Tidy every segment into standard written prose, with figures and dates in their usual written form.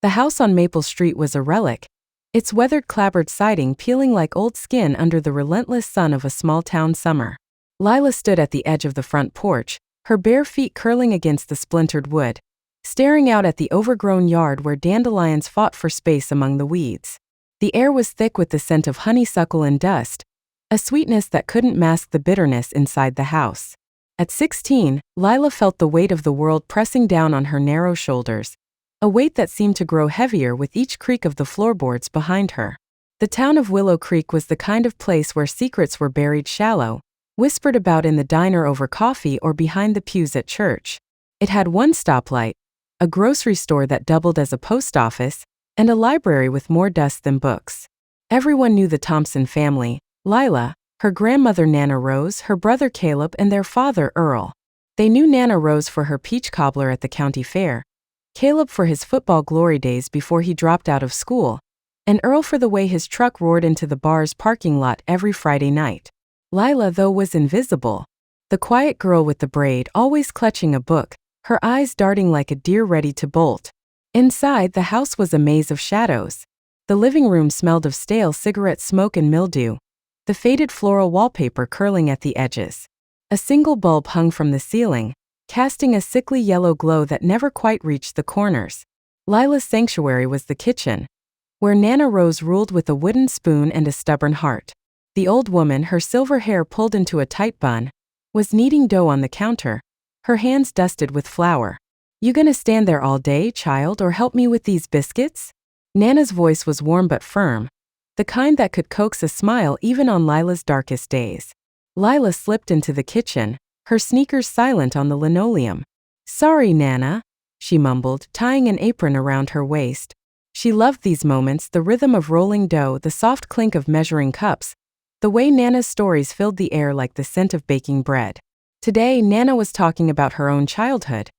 The house on Maple Street was a relic, its weathered clapboard siding peeling like old skin under the relentless sun of a small-town summer. Lila stood at the edge of the front porch, her bare feet curling against the splintered wood, staring out at the overgrown yard where dandelions fought for space among the weeds. The air was thick with the scent of honeysuckle and dust, a sweetness that couldn't mask the bitterness inside the house. At 16, Lila felt the weight of the world pressing down on her narrow shoulders, a weight that seemed to grow heavier with each creak of the floorboards behind her. The town of Willow Creek was the kind of place where secrets were buried shallow, whispered about in the diner over coffee or behind the pews at church. It had one stoplight, a grocery store that doubled as a post office, and a library with more dust than books. Everyone knew the Thompson family: Lila, her grandmother Nana Rose, her brother Caleb, and their father Earl. They knew Nana Rose for her peach cobbler at the county fair, Caleb for his football glory days before he dropped out of school, and Earl for the way his truck roared into the bar's parking lot every Friday night. Lila, though, was invisible. The quiet girl with the braid, always clutching a book, her eyes darting like a deer ready to bolt. Inside, the house was a maze of shadows. The living room smelled of stale cigarette smoke and mildew, the faded floral wallpaper curling at the edges. A single bulb hung from the ceiling, casting a sickly yellow glow that never quite reached the corners. Lila's sanctuary was the kitchen, where Nana Rose ruled with a wooden spoon and a stubborn heart. The old woman, her silver hair pulled into a tight bun, was kneading dough on the counter, her hands dusted with flour. "You gonna stand there all day, child, or help me with these biscuits?" Nana's voice was warm but firm, the kind that could coax a smile even on Lila's darkest days. Lila slipped into the kitchen, her sneakers silent on the linoleum. "Sorry, Nana," she mumbled, tying an apron around her waist. She loved these moments, the rhythm of rolling dough, the soft clink of measuring cups, the way Nana's stories filled the air like the scent of baking bread. Today, Nana was talking about her own childhood,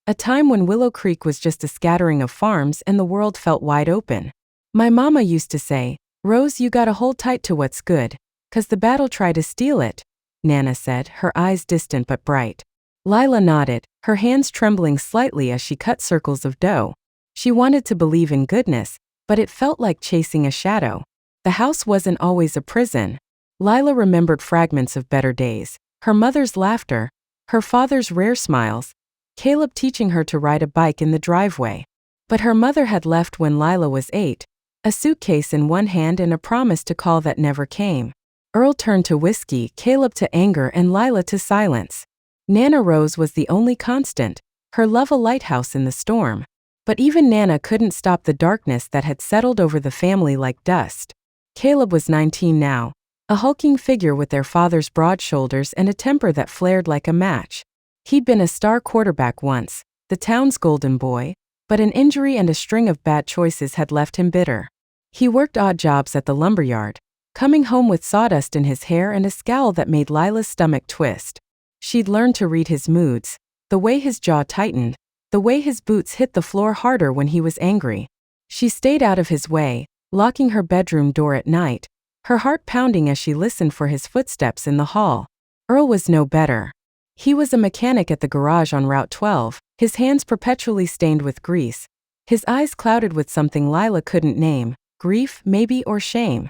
a time when Willow Creek was just a scattering of farms and the world felt wide open. "My mama used to say, 'Rose, you gotta hold tight to what's good, 'cause the bad'll try to steal it,'" Nana said, her eyes distant but bright. Lila nodded, her hands trembling slightly as she cut circles of dough. She wanted to believe in goodness, but it felt like chasing a shadow. The house wasn't always a prison. Lila remembered fragments of better days: her mother's laughter, her father's rare smiles, Caleb teaching her to ride a bike in the driveway. But her mother had left when Lila was 8, a suitcase in one hand and a promise to call that never came. Earl turned to whiskey, Caleb to anger, and Lila to silence. Nana Rose was the only constant, her love a lighthouse in the storm. But even Nana couldn't stop the darkness that had settled over the family like dust. Caleb was 19 now, a hulking figure with their father's broad shoulders and a temper that flared like a match. He'd been a star quarterback once, the town's golden boy, but an injury and a string of bad choices had left him bitter. He worked odd jobs at the lumberyard, coming home with sawdust in his hair and a scowl that made Lila's stomach twist. She'd learned to read his moods, the way his jaw tightened, the way his boots hit the floor harder when he was angry. She stayed out of his way, locking her bedroom door at night, her heart pounding as she listened for his footsteps in the hall. Earl was no better. He was a mechanic at the garage on Route 12, his hands perpetually stained with grease, his eyes clouded with something Lila couldn't name: grief, maybe, or shame.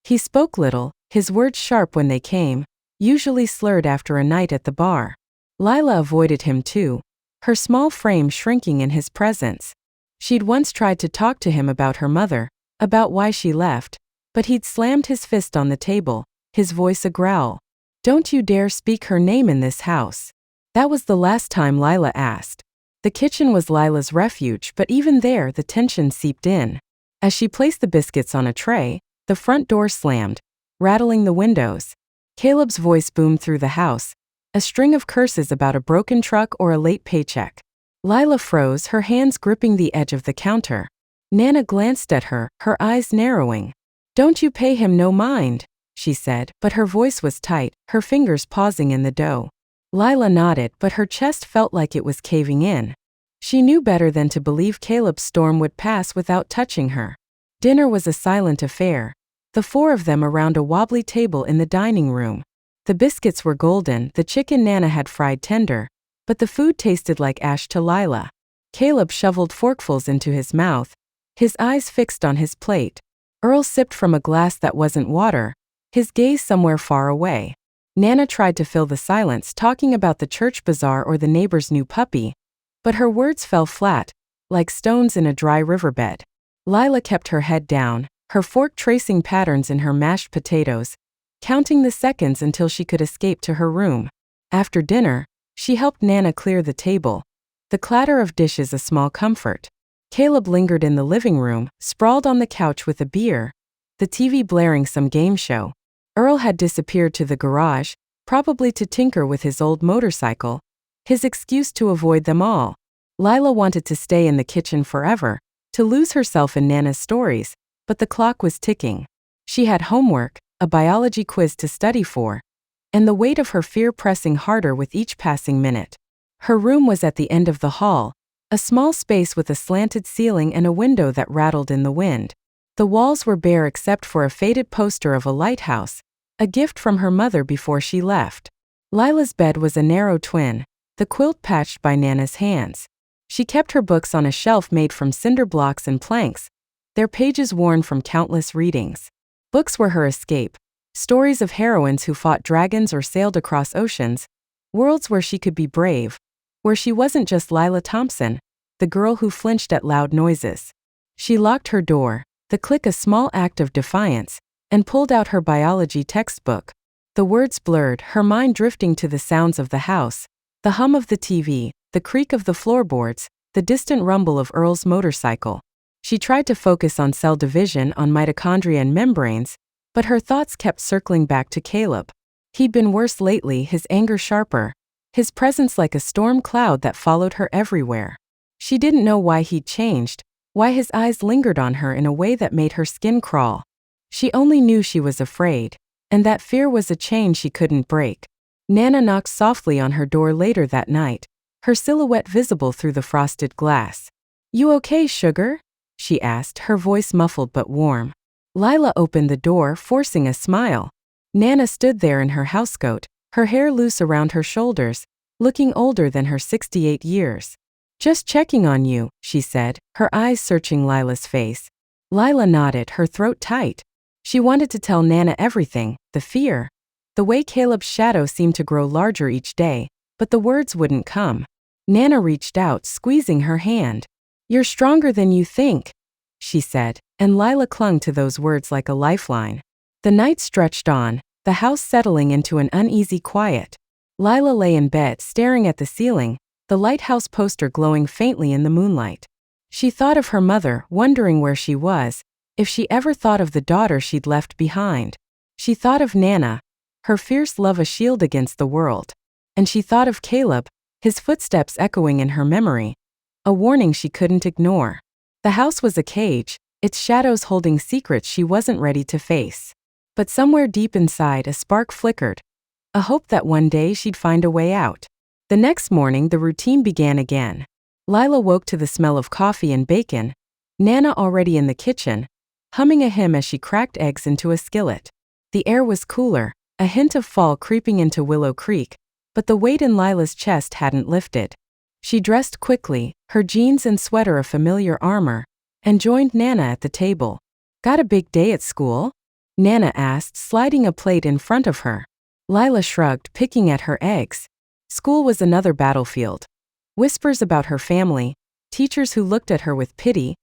He spoke little, his words sharp when they came, usually slurred after a night at the bar. Lila avoided him too, her small frame shrinking in his presence. She'd once tried to talk to him about her mother, about why she left, but he'd slammed his fist on the table, his voice a growl. "Don't you dare speak her name in this house." That was the last time Lila asked. The kitchen was Lila's refuge, but even there the tension seeped in. As she placed the biscuits on a tray, the front door slammed, rattling the windows. Caleb's voice boomed through the house, a string of curses about a broken truck or a late paycheck. Lila froze, her hands gripping the edge of the counter. Nana glanced at her, her eyes narrowing. "Don't you pay him no mind," she said, but her voice was tight, her fingers pausing in the dough. Lila nodded, but her chest felt like it was caving in. She knew better than to believe Caleb's storm would pass without touching her. Dinner was a silent affair, the four of them around a wobbly table in the dining room. The biscuits were golden, the chicken Nana had fried tender, but the food tasted like ash to Lila. Caleb shoveled forkfuls into his mouth, his eyes fixed on his plate. Earl sipped from a glass that wasn't water, his gaze somewhere far away. Nana tried to fill the silence talking about the church bazaar or the neighbor's new puppy, but her words fell flat, like stones in a dry riverbed. Lila kept her head down, her fork tracing patterns in her mashed potatoes, counting the seconds until she could escape to her room. After dinner, she helped Nana clear the table, the clatter of dishes a small comfort. Caleb lingered in the living room, sprawled on the couch with a beer, the TV blaring some game show. Earl had disappeared to the garage, probably to tinker with his old motorcycle, his excuse to avoid them all. Lila wanted to stay in the kitchen forever, to lose herself in Nana's stories, but the clock was ticking. She had homework, a biology quiz to study for, and the weight of her fear pressing harder with each passing minute. Her room was at the end of the hall, a small space with a slanted ceiling and a window that rattled in the wind. The walls were bare except for a faded poster of a lighthouse, a gift from her mother before she left. Lila's bed was a narrow twin, the quilt patched by Nana's hands. She kept her books on a shelf made from cinder blocks and planks, their pages worn from countless readings. Books were her escape, stories of heroines who fought dragons or sailed across oceans, worlds where she could be brave, where she wasn't just Lila Thompson, the girl who flinched at loud noises. She locked her door, the click a small act of defiance, and pulled out her biology textbook. The words blurred, her mind drifting to the sounds of the house, the hum of the TV, the creak of the floorboards, the distant rumble of Earl's motorcycle. She tried to focus on cell division, on mitochondria and membranes, but her thoughts kept circling back to Caleb. He'd been worse lately, his anger sharper, his presence like a storm cloud that followed her everywhere. She didn't know why he'd changed, why his eyes lingered on her in a way that made her skin crawl. She only knew she was afraid, and that fear was a chain she couldn't break. Nana knocked softly on her door later that night, her silhouette visible through the frosted glass. "You okay, sugar?" she asked, her voice muffled but warm. Lila opened the door, forcing a smile. Nana stood there in her housecoat, her hair loose around her shoulders, looking older than her 68 years. "Just checking on you," she said, her eyes searching Lila's face. Lila nodded, her throat tight. She wanted to tell Nana everything, the fear, the way Caleb's shadow seemed to grow larger each day, but the words wouldn't come. Nana reached out, squeezing her hand. "You're stronger than you think," she said, and Lila clung to those words like a lifeline. The night stretched on, the house settling into an uneasy quiet. Lila lay in bed, staring at the ceiling, the lighthouse poster glowing faintly in the moonlight. She thought of her mother, wondering where she was, if she ever thought of the daughter she'd left behind. She thought of Nana, her fierce love a shield against the world. And she thought of Caleb, his footsteps echoing in her memory, a warning she couldn't ignore. The house was a cage, its shadows holding secrets she wasn't ready to face. But somewhere deep inside a spark flickered, a hope that one day she'd find a way out. The next morning the routine began again. Lila woke to the smell of coffee and bacon, Nana already in the kitchen, humming a hymn as she cracked eggs into a skillet. The air was cooler, a hint of fall creeping into Willow Creek, but the weight in Lila's chest hadn't lifted. She dressed quickly, her jeans and sweater a familiar armor, and joined Nana at the table. "Got a big day at school?" Nana asked, sliding a plate in front of her. Lila shrugged, picking at her eggs. School was another battlefield. Whispers about her family, teachers who looked at her with pity,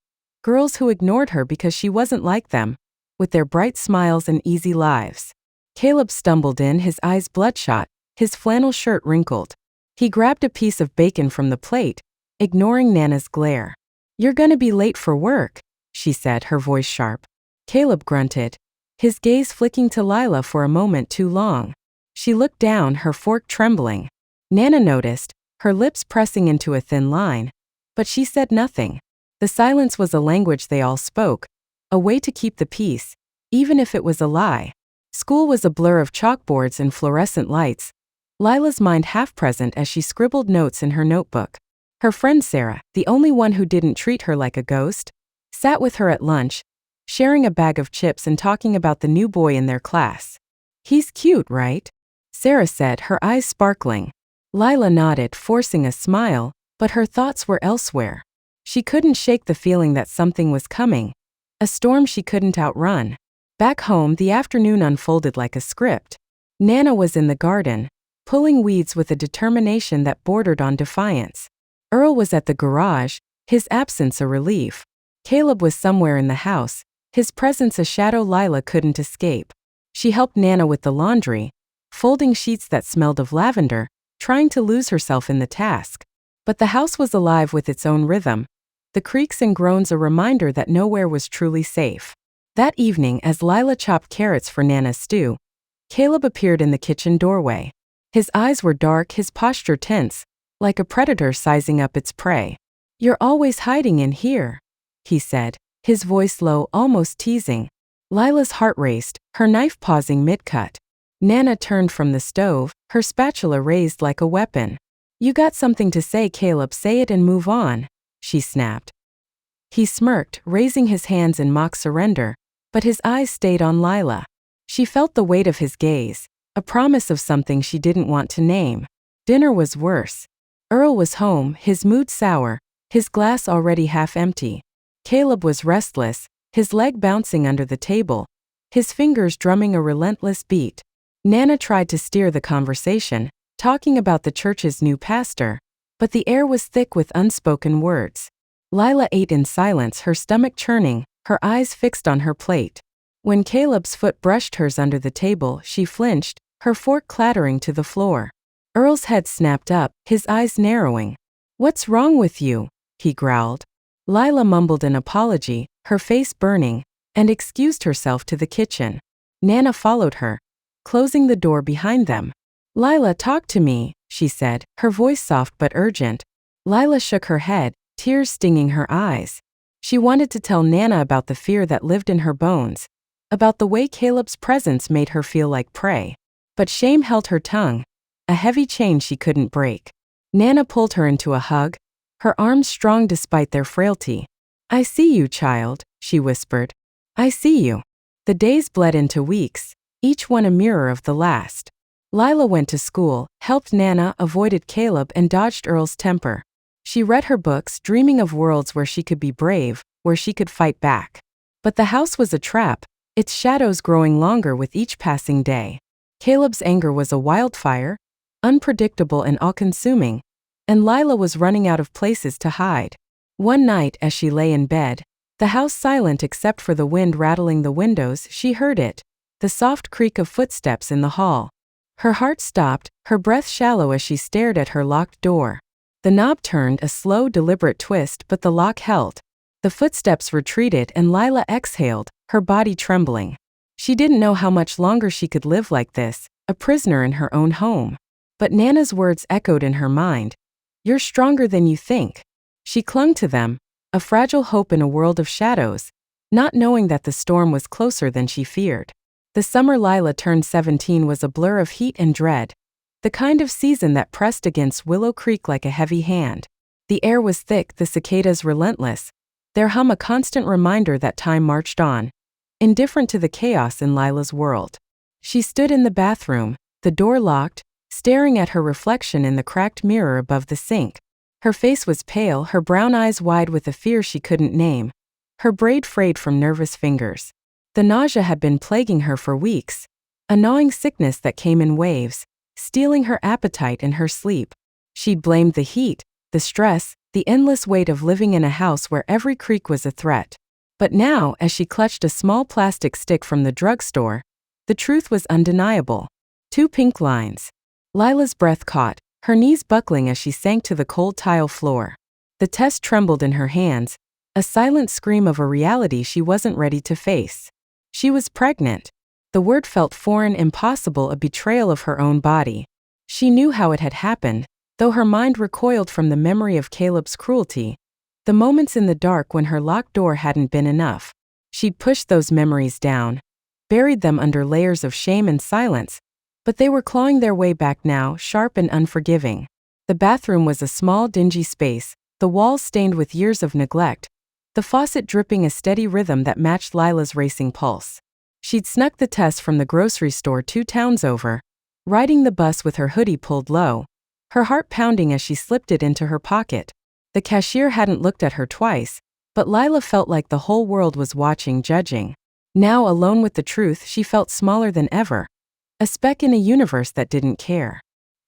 girls who ignored her because she wasn't like them, with their bright smiles and easy lives. Caleb stumbled in, his eyes bloodshot, his flannel shirt wrinkled. He grabbed a piece of bacon from the plate, ignoring Nana's glare. "You're gonna be late for work," she said, her voice sharp. Caleb grunted, his gaze flicking to Lila for a moment too long. She looked down, her fork trembling. Nana noticed, her lips pressing into a thin line, but she said nothing. The silence was a language they all spoke, a way to keep the peace, even if it was a lie. School was a blur of chalkboards and fluorescent lights, Lila's mind half present as she scribbled notes in her notebook. Her friend Sarah, the only one who didn't treat her like a ghost, sat with her at lunch, sharing a bag of chips and talking about the new boy in their class. "He's cute, right?" Sarah said, her eyes sparkling. Lila nodded, forcing a smile, But her thoughts were elsewhere. She couldn't shake the feeling that something was coming, a storm she couldn't outrun. Back home, the afternoon unfolded like a script. Nana was in the garden, pulling weeds with a determination that bordered on defiance. Earl was at the garage, his absence a relief. Caleb was somewhere in the house, his presence a shadow Lila couldn't escape. She helped Nana with the laundry, folding sheets that smelled of lavender, trying to lose herself in the task. But the house was alive with its own rhythm, the creaks and groans a reminder that nowhere was truly safe. That evening, as Lila chopped carrots for Nana's stew, Caleb appeared in the kitchen doorway. His eyes were dark, his posture tense, like a predator sizing up its prey. "You're always hiding in here," he said, his voice low, almost teasing. Lila's heart raced, her knife pausing mid-cut. Nana turned from the stove, her spatula raised like a weapon. "You got something to say, Caleb, say it and move on," she snapped. He smirked, raising his hands in mock surrender, but his eyes stayed on Lila. She felt the weight of his gaze, a promise of something she didn't want to name. Dinner was worse. Earl was home, his mood sour, his glass already half empty. Caleb was restless, his leg bouncing under the table, his fingers drumming a relentless beat. Nana tried to steer the conversation, talking about the church's new pastor, but the air was thick with unspoken words. Lila ate in silence, her stomach churning, her eyes fixed on her plate. When Caleb's foot brushed hers under the table, she flinched, her fork clattering to the floor. Earl's head snapped up, his eyes narrowing. "What's wrong with you?" he growled. Lila mumbled an apology, her face burning, and excused herself to the kitchen. Nana followed her, closing the door behind them. "Lila, talk to me," she said, her voice soft but urgent. Lila shook her head, tears stinging her eyes. She wanted to tell Nana about the fear that lived in her bones, about the way Caleb's presence made her feel like prey. But shame held her tongue, a heavy chain she couldn't break. Nana pulled her into a hug, her arms strong despite their frailty. "I see you, child," she whispered. "I see you." The days bled into weeks, each one a mirror of the last. Lila went to school, helped Nana, avoided Caleb, and dodged Earl's temper. She read her books, dreaming of worlds where she could be brave, where she could fight back. But the house was a trap, its shadows growing longer with each passing day. Caleb's anger was a wildfire, unpredictable and all-consuming, and Lila was running out of places to hide. One night, as she lay in bed, the house silent except for the wind rattling the windows, she heard it, the soft creak of footsteps in the hall. Her heart stopped, her breath shallow as she stared at her locked door. The knob turned, a slow, deliberate twist, but the lock held. The footsteps retreated and Lila exhaled, her body trembling. She didn't know how much longer she could live like this, a prisoner in her own home. But Nana's words echoed in her mind. "You're stronger than you think." She clung to them, a fragile hope in a world of shadows, not knowing that the storm was closer than she feared. The summer Lila turned 17 was a blur of heat and dread, the kind of season that pressed against Willow Creek like a heavy hand. The air was thick, the cicadas relentless, their hum a constant reminder that time marched on, indifferent to the chaos in Lila's world. She stood in the bathroom, the door locked, staring at her reflection in the cracked mirror above the sink. Her face was pale, her brown eyes wide with a fear she couldn't name, her braid frayed from nervous fingers. The nausea had been plaguing her for weeks, a gnawing sickness that came in waves, stealing her appetite and her sleep. She'd blamed the heat, the stress, the endless weight of living in a house where every creak was a threat. But now, as she clutched a small plastic stick from the drugstore, the truth was undeniable. 2 pink lines. Lila's breath caught, her knees buckling as she sank to the cold tile floor. The test trembled in her hands, a silent scream of a reality she wasn't ready to face. She was pregnant. The word felt foreign, impossible, a betrayal of her own body. She knew how it had happened, though her mind recoiled from the memory of Caleb's cruelty, the moments in the dark when her locked door hadn't been enough. She'd pushed those memories down, buried them under layers of shame and silence, but they were clawing their way back now, sharp and unforgiving. The bathroom was a small, dingy space, the walls stained with years of neglect, the faucet dripping a steady rhythm that matched Lila's racing pulse. She'd snuck the test from the grocery store 2 towns over, riding the bus with her hoodie pulled low, her heart pounding as she slipped it into her pocket. The cashier hadn't looked at her twice, but Lila felt like the whole world was watching, judging. Now, alone with the truth, she felt smaller than ever. A speck in a universe that didn't care.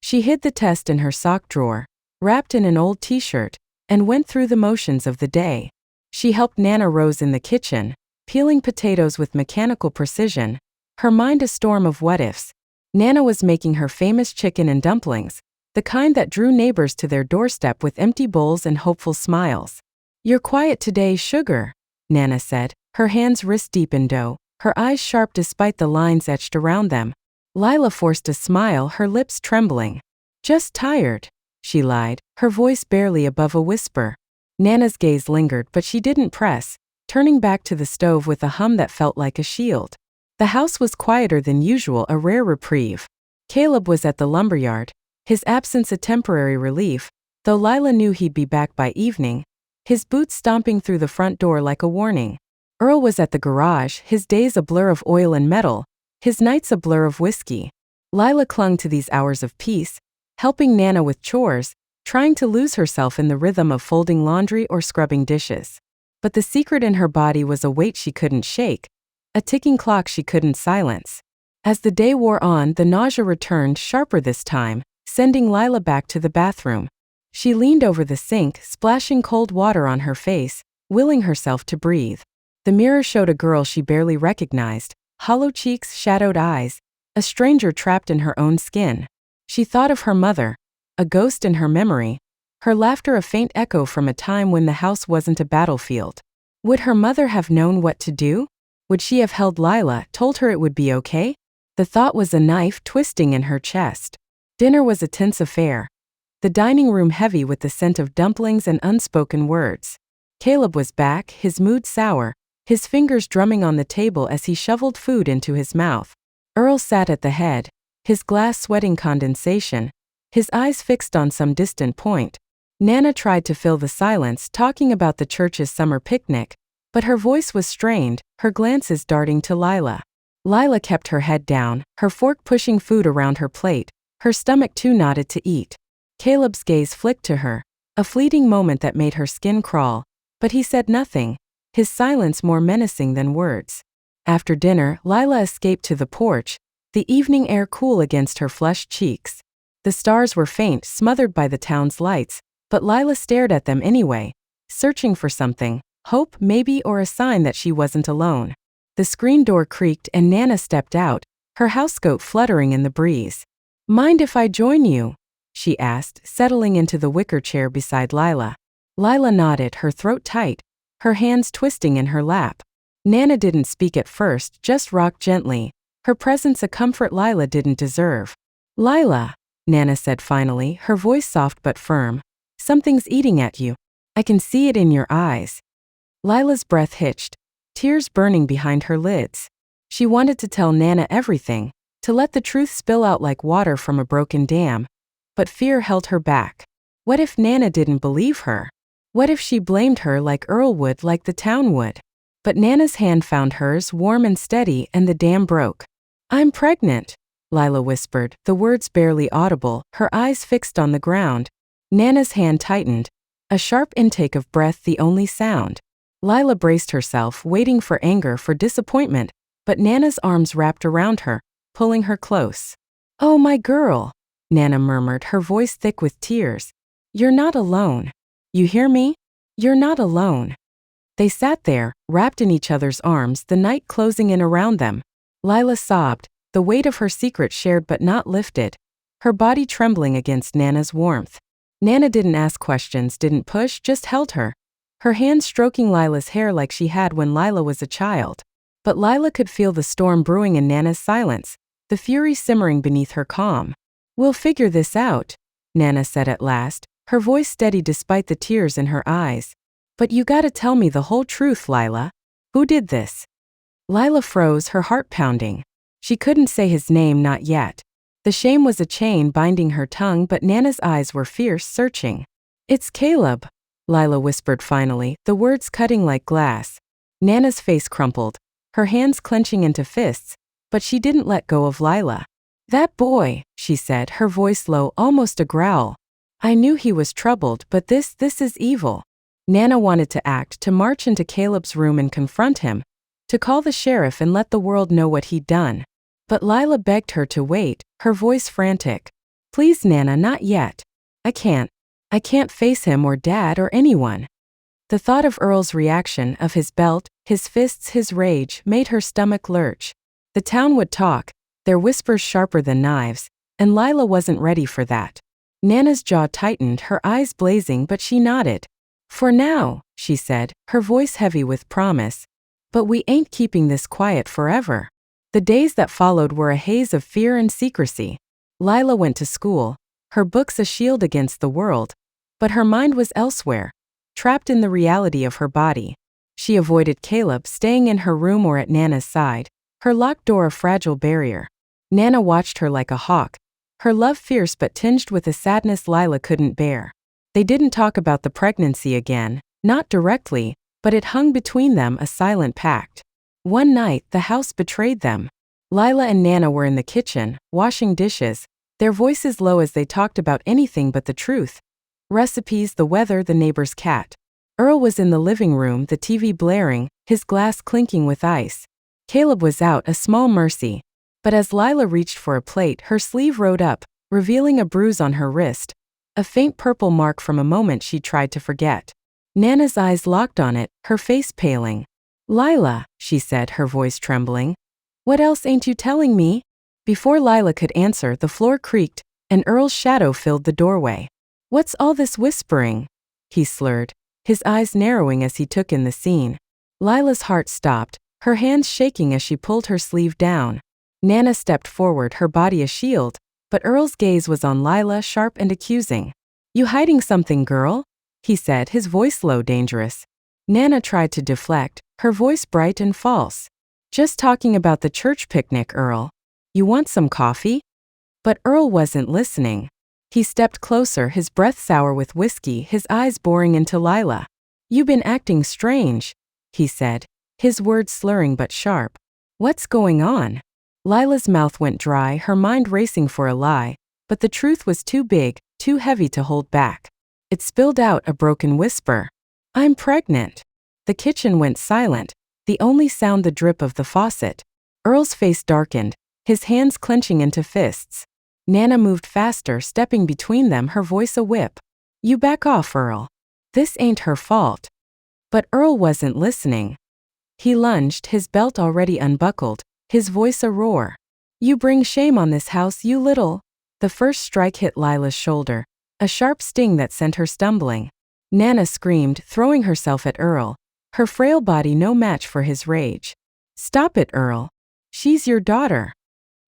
She hid the test in her sock drawer, wrapped in an old t-shirt, and went through the motions of the day. She helped Nana Rose in the kitchen, peeling potatoes with mechanical precision, her mind a storm of what-ifs. Nana was making her famous chicken and dumplings, the kind that drew neighbors to their doorstep with empty bowls and hopeful smiles. "You're quiet today, sugar," Nana said, her hands wrist-deep in dough, her eyes sharp despite the lines etched around them. Lila forced a smile, her lips trembling. "Just tired," she lied, her voice barely above a whisper. Nana's gaze lingered, but she didn't press, turning back to the stove with a hum that felt like a shield. The house was quieter than usual, a rare reprieve. Caleb was at the lumberyard, his absence a temporary relief, though Lila knew he'd be back by evening, his boots stomping through the front door like a warning. Earl was at the garage, his days a blur of oil and metal, his nights a blur of whiskey. Lila clung to these hours of peace, helping Nana with chores, trying to lose herself in the rhythm of folding laundry or scrubbing dishes. But the secret in her body was a weight she couldn't shake, a ticking clock she couldn't silence. As the day wore on, the nausea returned, sharper this time, sending Lila back to the bathroom. She leaned over the sink, splashing cold water on her face, willing herself to breathe. The mirror showed a girl she barely recognized, hollow cheeks, shadowed eyes, a stranger trapped in her own skin. She thought of her mother, a ghost in her memory, her laughter a faint echo from a time when the house wasn't a battlefield. Would her mother have known what to do? Would she have held Lila, told her it would be okay? The thought was a knife twisting in her chest. Dinner was a tense affair. The dining room heavy with the scent of dumplings and unspoken words. Caleb was back, his mood sour, his fingers drumming on the table as he shoveled food into his mouth. Earl sat at the head, his glass sweating condensation, his eyes fixed on some distant point. Nana tried to fill the silence, talking about the church's summer picnic, but her voice was strained, her glances darting to Lila. Lila kept her head down, her fork pushing food around her plate, her stomach too knotted to eat. Caleb's gaze flicked to her, a fleeting moment that made her skin crawl, but he said nothing, his silence more menacing than words. After dinner, Lila escaped to the porch, the evening air cool against her flushed cheeks. The stars were faint, smothered by the town's lights, but Lila stared at them anyway, searching for something, hope maybe, or a sign that she wasn't alone. The screen door creaked and Nana stepped out, her housecoat fluttering in the breeze. "Mind if I join you?" she asked, settling into the wicker chair beside Lila. Lila nodded, her throat tight, her hands twisting in her lap. Nana didn't speak at first, just rocked gently, her presence a comfort Lila didn't deserve. "Lila," Nana said finally, her voice soft but firm, "something's eating at you. I can see it in your eyes." Lila's breath hitched, tears burning behind her lids. She wanted to tell Nana everything, to let the truth spill out like water from a broken dam, but fear held her back. What if Nana didn't believe her? What if she blamed her like Earl would, like the town would? But Nana's hand found hers, warm and steady, and the dam broke. "I'm pregnant," Lila whispered, the words barely audible, her eyes fixed on the ground. Nana's hand tightened, a sharp intake of breath the only sound. Lila braced herself, waiting for anger, for disappointment, but Nana's arms wrapped around her, pulling her close. "Oh, my girl," Nana murmured, her voice thick with tears. "You're not alone. You hear me? You're not alone." They sat there, wrapped in each other's arms, the night closing in around them. Lila sobbed, the weight of her secret shared but not lifted, her body trembling against Nana's warmth. Nana didn't ask questions, didn't push, just held her, her hands stroking Lila's hair like she had when Lila was a child. But Lila could feel the storm brewing in Nana's silence, the fury simmering beneath her calm. "We'll figure this out," Nana said at last, her voice steady despite the tears in her eyes. "But you gotta tell me the whole truth, Lila. Who did this?" Lila froze, her heart pounding. She couldn't say his name, not yet. The shame was a chain binding her tongue, but Nana's eyes were fierce, searching. "It's Caleb," Lila whispered finally, the words cutting like glass. Nana's face crumpled, her hands clenching into fists, but she didn't let go of Lila. That boy, she said, her voice low, almost a growl. I knew he was troubled, but this is evil. Nana wanted to act, to march into Caleb's room and confront him, to call the sheriff and let the world know what he'd done. But Lila begged her to wait, her voice frantic. Please, Nana, not yet. I can't face him or Dad or anyone. The thought of Earl's reaction, of his belt, his fists, his rage, made her stomach lurch. The town would talk, their whispers sharper than knives, and Lila wasn't ready for that. Nana's jaw tightened, her eyes blazing, but she nodded. For now, she said, her voice heavy with promise. But we ain't keeping this quiet forever. The days that followed were a haze of fear and secrecy. Lila went to school, her books a shield against the world, but her mind was elsewhere, trapped in the reality of her body. She avoided Caleb, staying in her room or at Nana's side, her locked door a fragile barrier. Nana watched her like a hawk, her love fierce but tinged with a sadness Lila couldn't bear. They didn't talk about the pregnancy again, not directly, but it hung between them, a silent pact. One night, the house betrayed them. Lila and Nana were in the kitchen, washing dishes, their voices low as they talked about anything but the truth. Recipes, the weather, the neighbor's cat. Earl was in the living room, the TV blaring, his glass clinking with ice. Caleb was out, a small mercy. But as Lila reached for a plate, her sleeve rode up, revealing a bruise on her wrist, a faint purple mark from a moment she tried to forget. Nana's eyes locked on it, her face paling. Lila, she said, her voice trembling. What else ain't you telling me? Before Lila could answer, the floor creaked, and Earl's shadow filled the doorway. What's all this whispering? He slurred, his eyes narrowing as he took in the scene. Lila's heart stopped, her hands shaking as she pulled her sleeve down. Nana stepped forward, her body a shield, but Earl's gaze was on Lila, sharp and accusing. You hiding something, girl? He said, his voice low, dangerous. Nana tried to deflect, her voice bright and false. Just talking about the church picnic, Earl. You want some coffee? But Earl wasn't listening. He stepped closer, his breath sour with whiskey, his eyes boring into Lila. You been acting strange, he said, his words slurring but sharp. What's going on? Lila's mouth went dry, her mind racing for a lie, but the truth was too big, too heavy to hold back. It spilled out, a broken whisper. I'm pregnant. The kitchen went silent, the only sound the drip of the faucet. Earl's face darkened, his hands clenching into fists. Nana moved faster, stepping between them, her voice a whip. You back off, Earl. This ain't her fault. But Earl wasn't listening. He lunged, his belt already unbuckled, his voice a roar. You bring shame on this house, you little. The first strike hit Lila's shoulder, a sharp sting that sent her stumbling. Nana screamed, throwing herself at Earl, her frail body no match for his rage. Stop it, Earl. She's your daughter.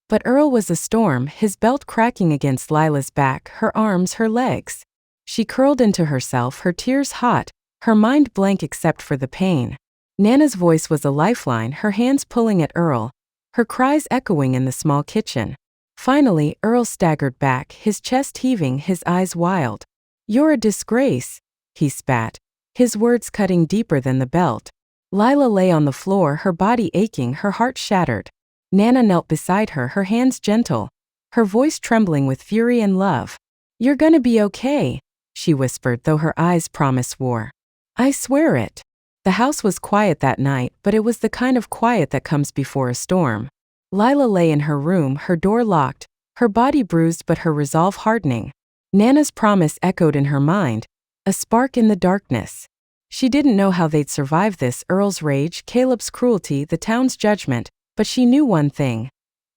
But Earl was a storm, his belt cracking against Lila's back, her arms, her legs. She curled into herself, her tears hot, her mind blank except for the pain. Nana's voice was a lifeline, her hands pulling at Earl, her cries echoing in the small kitchen. Finally, Earl staggered back, his chest heaving, his eyes wild. You're a disgrace, he spat, his words cutting deeper than the belt. Lila lay on the floor, her body aching, her heart shattered. Nana knelt beside her, her hands gentle, her voice trembling with fury and love. You're gonna be okay, she whispered, though her eyes' promise war. I swear it. The house was quiet that night, but it was the kind of quiet that comes before a storm. Lila lay in her room, her door locked, her body bruised but her resolve hardening. Nana's promise echoed in her mind, a spark in the darkness. She didn't know how they'd survive this, Earl's rage, Caleb's cruelty, the town's judgment, but she knew one thing.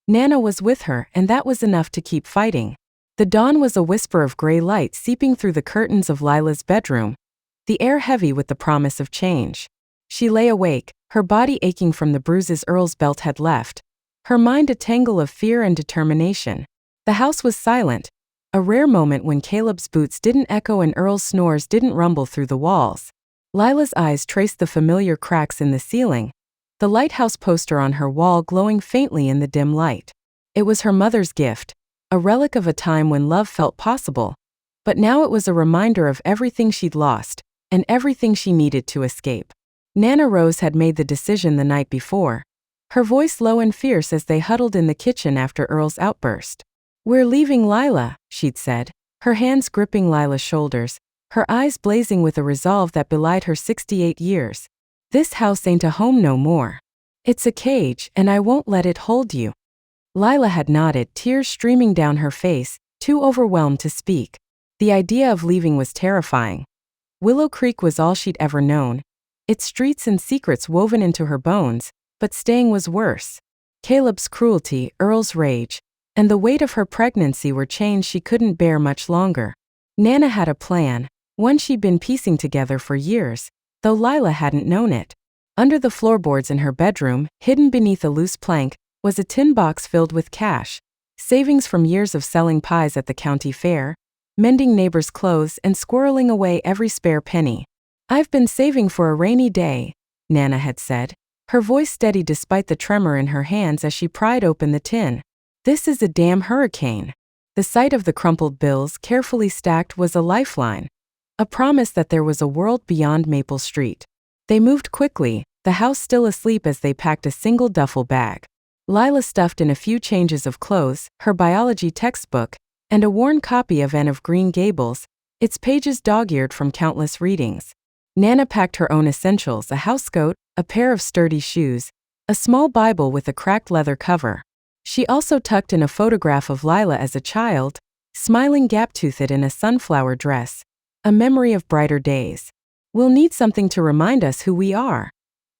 Nana was with her, and that was enough to keep fighting. The dawn was a whisper of gray light seeping through the curtains of Lila's bedroom, the air heavy with the promise of change. She lay awake, her body aching from the bruises Earl's belt had left, her mind a tangle of fear and determination. The house was silent, a rare moment when Caleb's boots didn't echo and Earl's snores didn't rumble through the walls. Lila's eyes traced the familiar cracks in the ceiling, the lighthouse poster on her wall glowing faintly in the dim light. It was her mother's gift, a relic of a time when love felt possible, but now it was a reminder of everything she'd lost, and everything she needed to escape. Nana Rose had made the decision the night before. her voice low and fierce as they huddled in the kitchen after Earl's outburst. "We're leaving Lila," she'd said, her hands gripping Lila's shoulders, her eyes blazing with a resolve that belied her 68 years. "This house ain't a home no more. It's a cage, and I won't let it hold you." Lila had nodded, tears streaming down her face, too overwhelmed to speak. The idea of leaving was terrifying. Willow Creek was all she'd ever known, its streets and secrets woven into her bones, but staying was worse. Caleb's cruelty, Earl's rage, and the weight of her pregnancy were chains she couldn't bear much longer. Nana had a plan, one she'd been piecing together for years, though Lila hadn't known it. Under the floorboards in her bedroom, hidden beneath a loose plank, was a tin box filled with cash, savings from years of selling pies at the county fair, mending neighbors' clothes and squirreling away every spare penny. "I've been saving for a rainy day," Nana had said, her voice steady despite the tremor in her hands as she pried open the tin. "This is a damn hurricane." The sight of the crumpled bills carefully stacked was a lifeline, a promise that there was a world beyond Maple Street. They moved quickly, the house still asleep as they packed a single duffel bag. Lila stuffed in a few changes of clothes, her biology textbook, and a worn copy of Anne of Green Gables, its pages dog-eared from countless readings. Nana packed her own essentials, a housecoat, a pair of sturdy shoes, a small Bible with a cracked leather cover. She also tucked in a photograph of Lila as a child, smiling gap-toothed in a sunflower dress, a memory of brighter days. "We'll need something to remind us who we are,"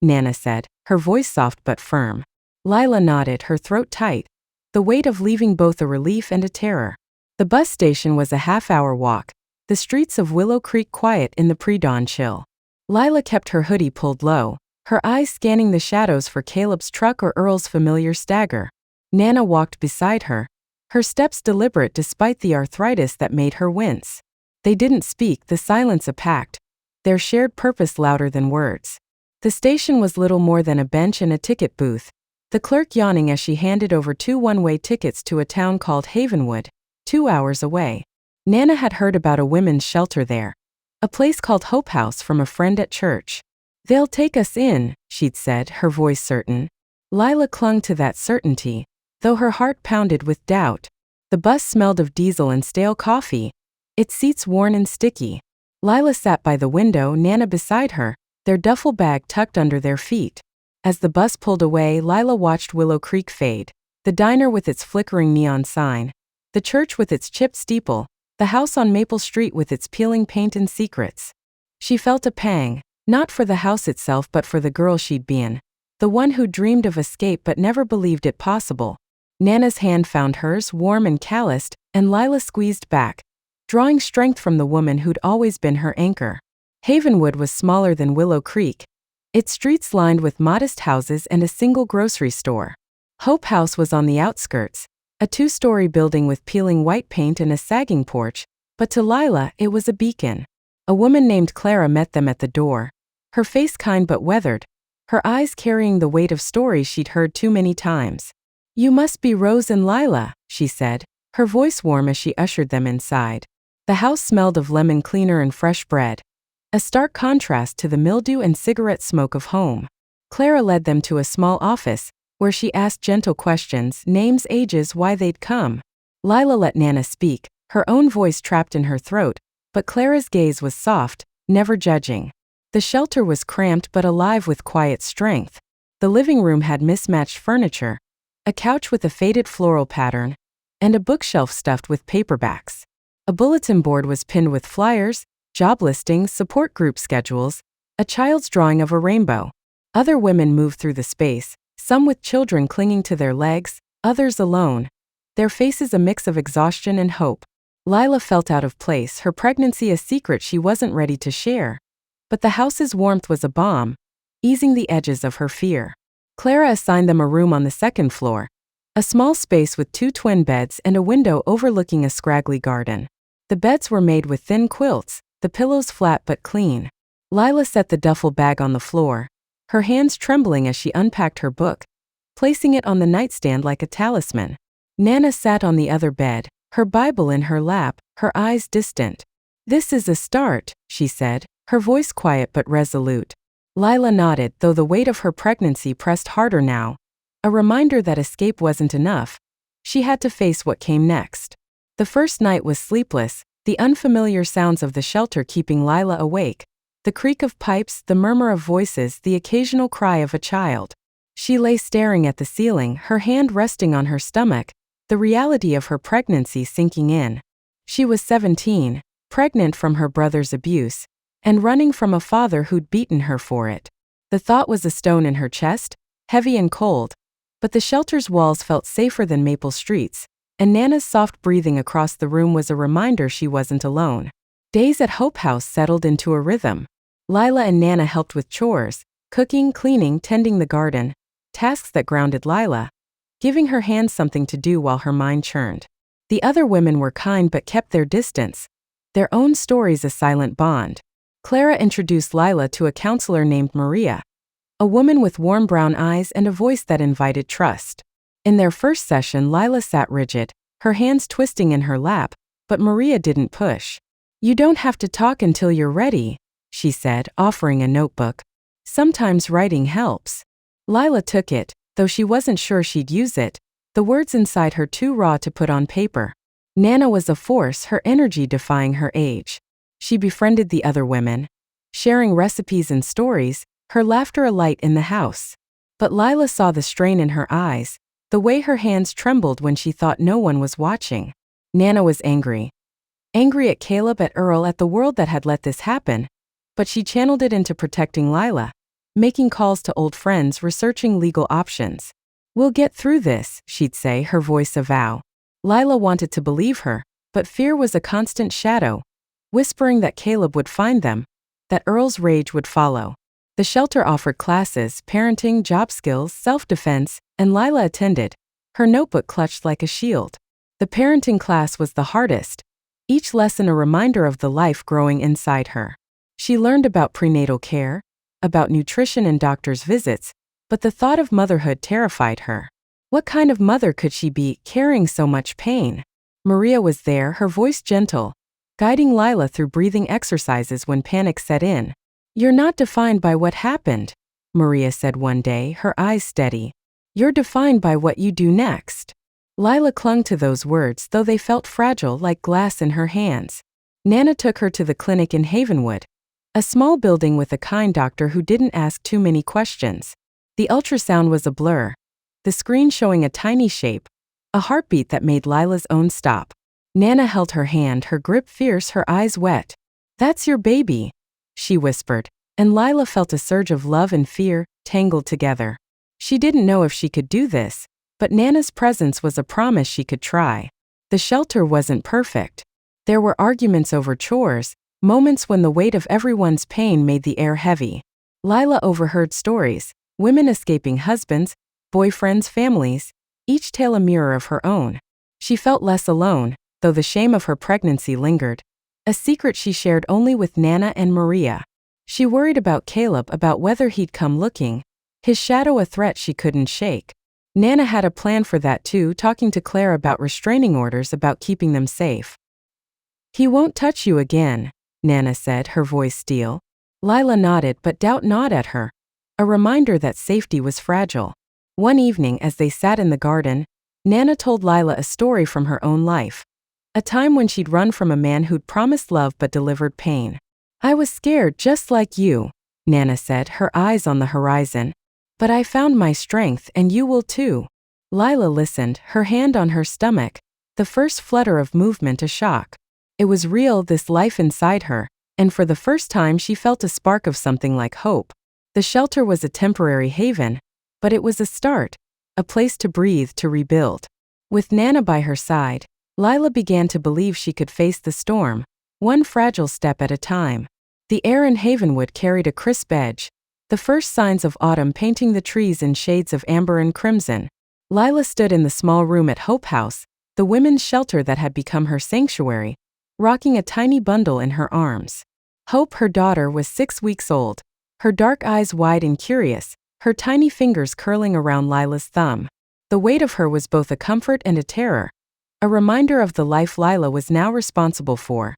Nana said, her voice soft but firm. Lila nodded, her throat tight, the weight of leaving both a relief and a terror. The bus station was a half-hour walk, the streets of Willow Creek quiet in the pre-dawn chill. Lila kept her hoodie pulled low, her eyes scanning the shadows for Caleb's truck or Earl's familiar stagger. Nana walked beside her, her steps deliberate despite the arthritis that made her wince. They didn't speak, the silence a pact, their shared purpose louder than words. The station was little more than a bench and a ticket booth, the clerk yawning as she handed over 2 one-way tickets to a town called Havenwood, 2 hours away. Nana had heard about a women's shelter there, a place called Hope House from a friend at church. "They'll take us in," she'd said, her voice certain. Lila clung to that certainty, though her heart pounded with doubt. The bus smelled of diesel and stale coffee, its seats worn and sticky. Lila sat by the window, Nana beside her, their duffel bag tucked under their feet. As the bus pulled away, Lila watched Willow Creek fade, the diner with its flickering neon sign, the church with its chipped steeple, the house on Maple Street with its peeling paint and secrets. She felt a pang, not for the house itself but for the girl she'd been, the one who dreamed of escape but never believed it possible. Nana's hand found hers, warm and calloused, and Lila squeezed back, drawing strength from the woman who'd always been her anchor. Havenwood was smaller than Willow Creek, its streets lined with modest houses and a single grocery store. Hope House was on the outskirts, a 2-story building with peeling white paint and a sagging porch, but to Lila it was a beacon. A woman named Clara met them at the door, her face kind but weathered, her eyes carrying the weight of stories she'd heard too many times. "You must be Rose and Lila," she said, her voice warm as she ushered them inside. The house smelled of lemon cleaner and fresh bread, a stark contrast to the mildew and cigarette smoke of home. Clara led them to a small office, where she asked gentle questions, names, ages, why they'd come. Lila let Nana speak, her own voice trapped in her throat, but Clara's gaze was soft, never judging. The shelter was cramped but alive with quiet strength. The living room had mismatched furniture, a couch with a faded floral pattern, and a bookshelf stuffed with paperbacks. A bulletin board was pinned with flyers, job listings, support group schedules, a child's drawing of a rainbow. Other women moved through the space, some with children clinging to their legs, others alone, their faces a mix of exhaustion and hope. Lila felt out of place, her pregnancy a secret she wasn't ready to share. But the house's warmth was a balm, easing the edges of her fear. Clara assigned them a room on the 2nd floor, a small space with 2 twin beds and a window overlooking a scraggly garden. The beds were made with thin quilts, the pillows flat but clean. Lila set the duffel bag on the floor, her hands trembling as she unpacked her book, placing it on the nightstand like a talisman. Nana sat on the other bed, her Bible in her lap, her eyes distant. "This is a start," she said, her voice quiet but resolute. Lila nodded, though the weight of her pregnancy pressed harder now. A reminder that escape wasn't enough. She had to face what came next. The first night was sleepless, the unfamiliar sounds of the shelter keeping Lila awake. The creak of pipes, the murmur of voices, the occasional cry of a child. She lay staring at the ceiling, her hand resting on her stomach, the reality of her pregnancy sinking in. She was 17, pregnant from her brother's abuse, and running from a father who'd beaten her for it. The thought was a stone in her chest, heavy and cold, but the shelter's walls felt safer than Maple Street's, and Nana's soft breathing across the room was a reminder she wasn't alone. Days at Hope House settled into a rhythm. Lila and Nana helped with chores, cooking, cleaning, tending the garden, tasks that grounded Lila, giving her hands something to do while her mind churned. The other women were kind but kept their distance, their own stories a silent bond. Clara introduced Lila to a counselor named Maria, a woman with warm brown eyes and a voice that invited trust. In their first session, Lila sat rigid, her hands twisting in her lap, but Maria didn't push. "You don't have to talk until you're ready," she said, offering a notebook. "Sometimes writing helps." Lila took it, though she wasn't sure she'd use it, the words inside her too raw to put on paper. Nana was a force, her energy defying her age. She befriended the other women, sharing recipes and stories, her laughter a light in the house. But Lila saw the strain in her eyes, the way her hands trembled when she thought no one was watching. Nana was angry. Angry at Caleb, at Earl, at the world that had let this happen. But she channeled it into protecting Lila, making calls to old friends, researching legal options. "We'll get through this," she'd say, her voice a vow. Lila wanted to believe her, but fear was a constant shadow, whispering that Caleb would find them, that Earl's rage would follow. The shelter offered classes, parenting, job skills, self-defense, and Lila attended, her notebook clutched like a shield. The parenting class was the hardest, each lesson a reminder of the life growing inside her. She learned about prenatal care, about nutrition and doctor's visits, but the thought of motherhood terrified her. What kind of mother could she be, carrying so much pain? Maria was there, her voice gentle, guiding Lila through breathing exercises when panic set in. "You're not defined by what happened," Maria said one day, her eyes steady. "You're defined by what you do next." Lila clung to those words, though they felt fragile like glass in her hands. Nana took her to the clinic in Havenwood, a small building with a kind doctor who didn't ask too many questions. The ultrasound was a blur, the screen showing a tiny shape, a heartbeat that made Lila's own stop. Nana held her hand, her grip fierce, her eyes wet. "That's your baby," she whispered, and Lila felt a surge of love and fear, tangled together. She didn't know if she could do this, but Nana's presence was a promise she could try. The shelter wasn't perfect. There were arguments over chores, moments when the weight of everyone's pain made the air heavy. Lila overheard stories, women escaping husbands, boyfriends, families, each tale a mirror of her own. She felt less alone, though the shame of her pregnancy lingered, a secret she shared only with Nana and Maria. She worried about Caleb, about whether he'd come looking, his shadow a threat she couldn't shake. Nana had a plan for that too, talking to Claire about restraining orders, about keeping them safe. "He won't touch you again," Nana said, her voice steel. Lila nodded, but doubt gnawed at her, a reminder that safety was fragile. One evening, as they sat in the garden, Nana told Lila a story from her own life. A time when she'd run from a man who'd promised love but delivered pain. "I was scared just like you," Nana said, her eyes on the horizon. "But I found my strength, and you will too." Lila listened, her hand on her stomach, the first flutter of movement a shock. It was real, this life inside her, and for the first time she felt a spark of something like hope. The shelter was a temporary haven, but it was a start, a place to breathe, to rebuild. With Nana by her side, Lila began to believe she could face the storm, one fragile step at a time. The air in Havenwood carried a crisp edge, the first signs of autumn painting the trees in shades of amber and crimson. Lila stood in the small room at Hope House, the women's shelter that had become her sanctuary, rocking a tiny bundle in her arms. Hope, her daughter, was 6 weeks old, her dark eyes wide and curious, her tiny fingers curling around Lila's thumb. The weight of her was both a comfort and a terror, a reminder of the life Lila was now responsible for,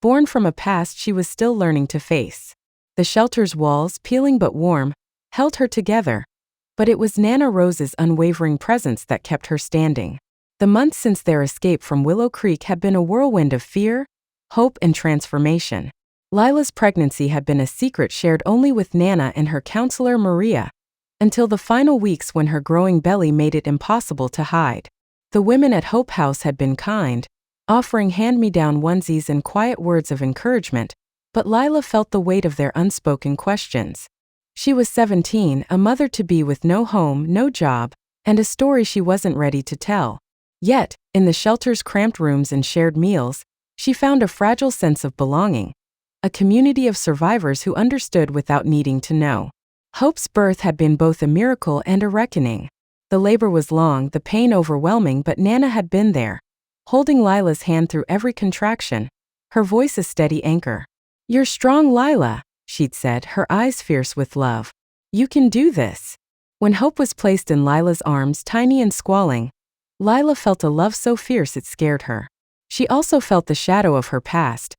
born from a past she was still learning to face. The shelter's walls, peeling but warm, held her together, But it was Nana Rose's unwavering presence that kept her standing. The months since their escape from Willow Creek had been a whirlwind of fear, hope, and transformation. Lila's pregnancy had been a secret shared only with Nana and her counselor Maria, until the final weeks when her growing belly made it impossible to hide. The women at Hope House had been kind, offering hand-me-down onesies and quiet words of encouragement, but Lila felt the weight of their unspoken questions. She was 17, a mother-to-be with no home, no job, and a story she wasn't ready to tell. Yet, in the shelter's cramped rooms and shared meals, she found a fragile sense of belonging, a community of survivors who understood without needing to know. Hope's birth had been both a miracle and a reckoning. The labor was long, the pain overwhelming, but Nana had been there, holding Lila's hand through every contraction, her voice a steady anchor. "You're strong, Lila," she'd said, her eyes fierce with love. "You can do this." When Hope was placed in Lila's arms, tiny and squalling, Lila felt a love so fierce it scared her. She also felt the shadow of her past.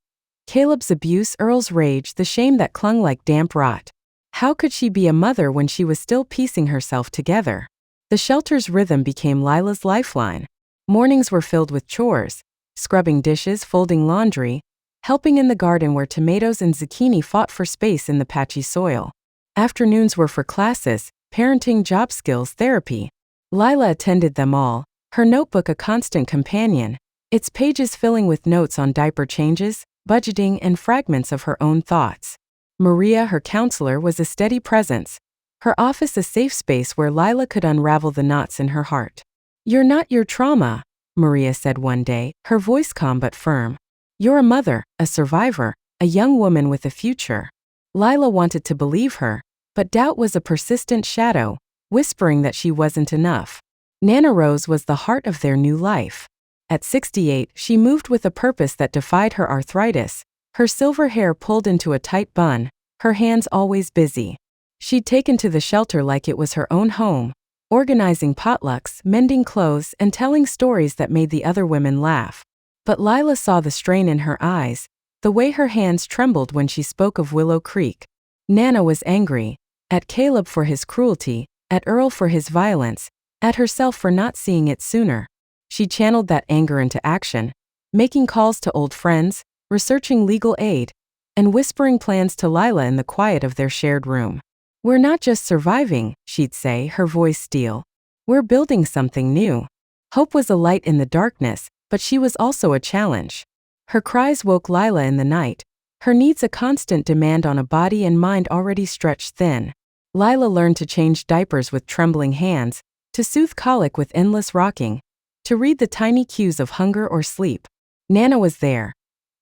Caleb's abuse, Earl's rage, the shame that clung like damp rot. How could she be a mother when she was still piecing herself together? The shelter's rhythm became Lila's lifeline. Mornings were filled with chores, scrubbing dishes, folding laundry, helping in the garden where tomatoes and zucchini fought for space in the patchy soil. Afternoons were for classes, parenting, job skills, therapy. Lila attended them all, her notebook a constant companion, its pages filling with notes on diaper changes, budgeting, and fragments of her own thoughts. Maria, her counselor, was a steady presence, her office a safe space where Lila could unravel the knots in her heart. "You're not your trauma," Maria said one day, her voice calm but firm. "You're a mother, a survivor, a young woman with a future." Lila wanted to believe her, but doubt was a persistent shadow, whispering that she wasn't enough. Nana Rose was the heart of their new life. At 68, she moved with a purpose that defied her arthritis, her silver hair pulled into a tight bun, her hands always busy. She'd taken to the shelter like it was her own home, organizing potlucks, mending clothes, and telling stories that made the other women laugh. But Lila saw the strain in her eyes, the way her hands trembled when she spoke of Willow Creek. Nana was angry, at Caleb for his cruelty, at Earl for his violence, at herself for not seeing it sooner. She channeled that anger into action, making calls to old friends, researching legal aid, and whispering plans to Lila in the quiet of their shared room. "We're not just surviving," she'd say, her voice steel. "We're building something new." Hope was a light in the darkness, but she was also a challenge. Her cries woke Lila in the night, her needs a constant demand on a body and mind already stretched thin. Lila learned to change diapers with trembling hands, to soothe colic with endless rocking, to read the tiny cues of hunger or sleep. Nana was there,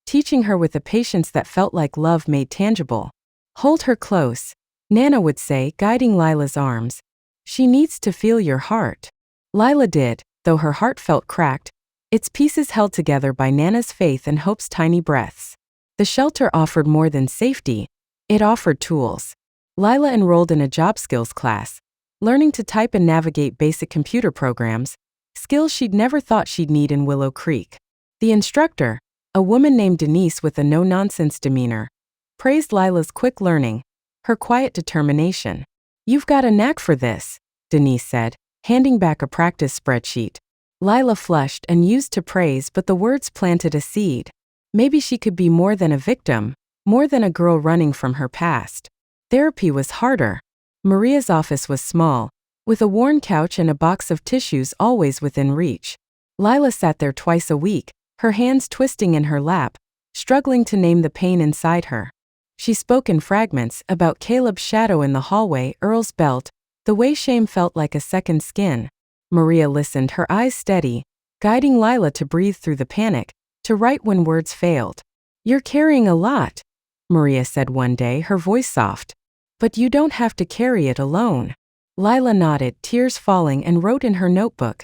teaching her with a patience that felt like love made tangible. "Hold her close," Nana would say, guiding Lila's arms. "She needs to feel your heart." Lila did, though her heart felt cracked, its pieces held together by Nana's faith and Hope's tiny breaths. The shelter offered more than safety, it offered tools. Lila enrolled in a job skills class, learning to type and navigate basic computer programs, skills she'd never thought she'd need in Willow Creek. The instructor, a woman named Denise with a no-nonsense demeanor, praised Lila's quick learning, her quiet determination. "You've got a knack for this," Denise said, handing back a practice spreadsheet. Lila flushed and used to praise, but the words planted a seed. Maybe she could be more than a victim, more than a girl running from her past. Therapy was harder. Maria's office was small, with a worn couch and a box of tissues always within reach. Lila sat there twice a week, her hands twisting in her lap, struggling to name the pain inside her. She spoke in fragments about Caleb's shadow in the hallway, Earl's belt, the way shame felt like a second skin. Maria listened, her eyes steady, guiding Lila to breathe through the panic, to write when words failed. "You're carrying a lot," Maria said one day, her voice soft. "But you don't have to carry it alone." Lila nodded, tears falling, and wrote in her notebook,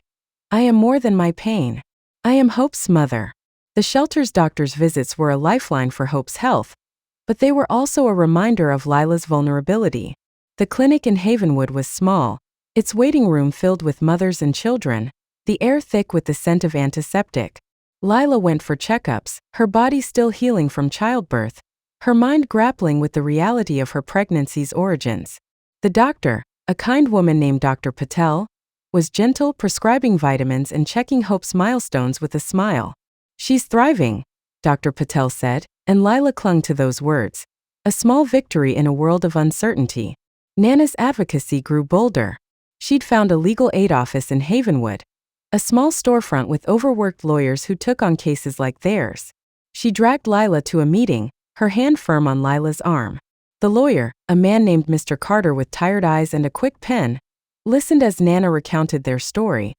"I am more than my pain. I am Hope's mother." The shelter's doctor's visits were a lifeline for Hope's health, but they were also a reminder of Lila's vulnerability. The clinic in Havenwood was small, its waiting room filled with mothers and children, the air thick with the scent of antiseptic. Lila went for checkups, her body still healing from childbirth, her mind grappling with the reality of her pregnancy's origins. The doctor, A kind woman named Dr. Patel was gentle, prescribing vitamins and checking Hope's milestones with a smile. She's thriving, Dr. Patel said, and Lila clung to those words. A small victory in a world of uncertainty. Nana's advocacy grew bolder. She'd found a legal aid office in Havenwood, a small storefront with overworked lawyers who took on cases like theirs. She dragged Lila to a meeting, her hand firm on Lila's arm. The lawyer, a man named Mr. Carter with tired eyes and a quick pen, listened as Nana recounted their story.